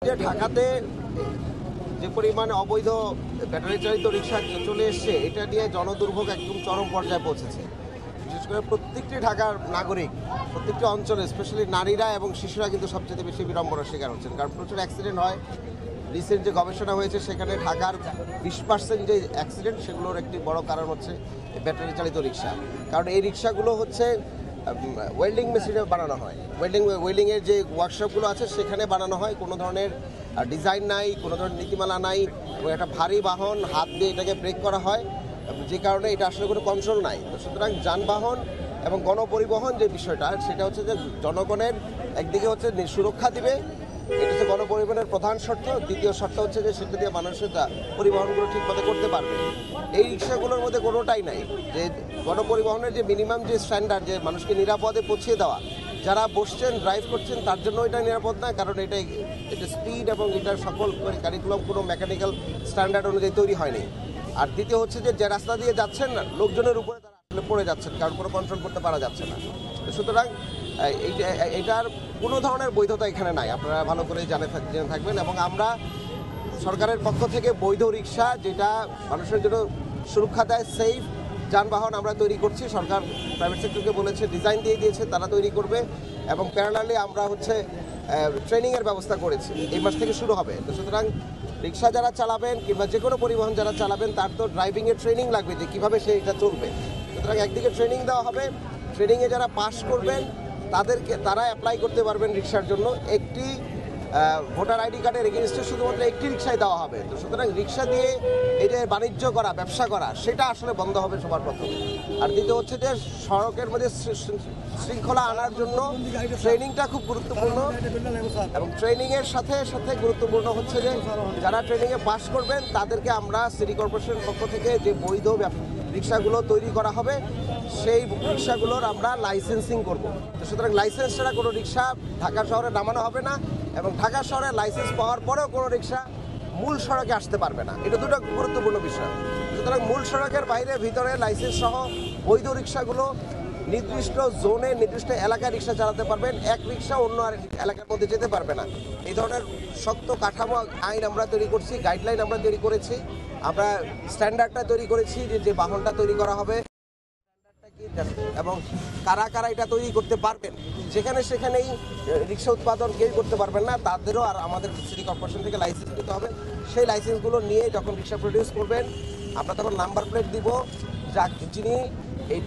ঢাকাতে যে পরিমাণ অবৈধ ব্যাটারি চালিত রিক্সা চলে এসছে, এটা নিয়ে জনদুর্ভোগ একদম চরম পর্যায়ে পৌঁছেছে। বিশেষ করে প্রত্যেকটি ঢাকার নাগরিক, প্রত্যেকটি অঞ্চলে স্পেশালি নারীরা এবং শিশুরা কিন্তু সবচেয়ে বেশি বিড়ম্বনার শিকার হচ্ছেন, কারণ প্রচুর অ্যাক্সিডেন্ট হয়। রিসেন্ট যে গবেষণা হয়েছে সেখানে ঢাকার 20% যে অ্যাক্সিডেন্ট, সেগুলোর একটি বড় কারণ হচ্ছে ব্যাটারি চালিত রিক্সা। কারণ এই রিক্সাগুলো হচ্ছে ওয়েল্ডিং মেশিনে বানানো হয়, ওয়েল্ডিংয়ের যে ওয়ার্কশপগুলো আছে সেখানে বানানো হয়। কোনো ধরনের ডিজাইন নাই, কোনো ধরনের নীতিমালা নাই, এবং একটা ভারী বাহন, হাত দিয়ে এটাকে ব্রেক করা হয়, যে কারণে এটা আসলে কোনো কন্ট্রোল নাই। তো সুতরাং যানবাহন এবং গণপরিবহন যে বিষয়টা, সেটা হচ্ছে যে জনগণের একদিকে হচ্ছে সুরক্ষা দিবে, এটা হচ্ছে গণপরিবহনের প্রধান শর্ত। দ্বিতীয় শর্ত হচ্ছে যে সেটা দিয়ে মানুষের পরিবহনগুলো ঠিকমতো করতে পারবে। এই রিক্সাগুলোর মধ্যে কোনোটাই নাই যে গণপরিবহনের যে মিনিমাম যে স্ট্যান্ডার্ড, যে মানুষকে নিরাপদে পৌঁছে দেওয়া, যারা বসছেন ড্রাইভ করছেন তার জন্য এটা নিরাপদ না, কারণ এটা স্পিড এবং এটার সকল কারিকুলাম কোনো মেকানিক্যাল স্ট্যান্ডার্ড অনুযায়ী তৈরি হয়নি। আর দ্বিতীয় হচ্ছে যে রাস্তা দিয়ে যাচ্ছেন না, লোকজনের উপরে তারা আসলে পড়ে যাচ্ছেন, কারণ কোনো কন্ট্রোল করতে পারা যাচ্ছে না। সুতরাং এটার কোনো ধরনের বৈধতা এখানে নাই, আপনারা ভালো করে জেনে থাকবেন। এবং আমরা সরকারের পক্ষ থেকে বৈধ রিক্সা, যেটা মানুষের জন্য সুরক্ষা দেয়, সেফ যানবাহন আমরা তৈরি করছি। সরকার প্রাইভেট সেক্টরকে বলেছে, ডিজাইন দিয়ে দিয়েছে, তারা তৈরি করবে। এবং প্যারালালি আমরা ট্রেনিংয়ের ব্যবস্থা করেছি, এই মাস থেকে শুরু হবে। তো সুতরাং রিক্সা যারা চালাবেন কিংবা যে কোনো পরিবহন যারা চালাবেন, তার তো ড্রাইভিংয়ের ট্রেনিং লাগবে, যে কীভাবে এটা চলবে। সুতরাং একদিকে ট্রেনিং দেওয়া হবে, ট্রেনিংয়ে যারা পাস করবেন তারা অ্যাপ্লাই করতে পারবেন রিক্সার জন্য। একটি ভোটার আইডি কার্ডের এগেনস্টে শুধুমাত্র একটি রিক্সায় দেওয়া হবে। তো সুতরাং রিক্সা দিয়ে এই যে বাণিজ্য করা, ব্যবসা করা, সেটা আসলে বন্ধ হবে সবার প্রথমে। আর দ্বিতীয় হচ্ছে যে সড়কের মধ্যে শৃঙ্খলা আনার জন্য ট্রেনিংটা খুব গুরুত্বপূর্ণ। এবং ট্রেনিংয়ের সাথে সাথে গুরুত্বপূর্ণ হচ্ছে যে যারা ট্রেনিংয়ে পাস করবেন তাদেরকে আমরা সিটি কর্পোরেশনের পক্ষ থেকে যে বৈধ রিক্সাগুলো তৈরি করা হবে, সেই রিক্সাগুলোর আমরা লাইসেন্সিং করব। তো সুতরাং লাইসেন্স ছাড়া কোনো রিক্সা ঢাকা শহরে নামানো হবে না, এবং ঢাকা শহরে লাইসেন্স পাওয়ার পরেও কোনো রিক্সা মূল সড়কে আসতে পারবে না। এটা দুটো গুরুত্বপূর্ণ বিষয়। সুতরাং মূল সড়কের বাইরে ভিতরে লাইসেন্স সহ বৈধ রিক্সাগুলো নির্দিষ্ট জোনে, নির্দিষ্ট এলাকায় রিক্সা চালাতে পারবেন। এক রিক্সা অন্য এলাকার মধ্যে যেতে পারবে না। এই ধরনের শক্ত কাঠামো আইন আমরা তৈরি করছি, গাইডলাইন আমরা তৈরি করেছি, আমরা স্ট্যান্ডার্ডটা তৈরি করেছি, যে বাহনটা তৈরি করা হবে এবং কারা কারা এটা তৈরি করতে পারবেন। সেখানেই রিক্সা উৎপাদন কেউ করতে পারবেন না, তাদেরও আর আমাদের সিটি কর্পোরেশন থেকে লাইসেন্স নিতে হবে। সেই লাইসেন্সগুলো নিয়ে যখন রিক্সা প্রডিউস করবেন, আমরা তখন নাম্বার প্লেট দিব, যিনি এই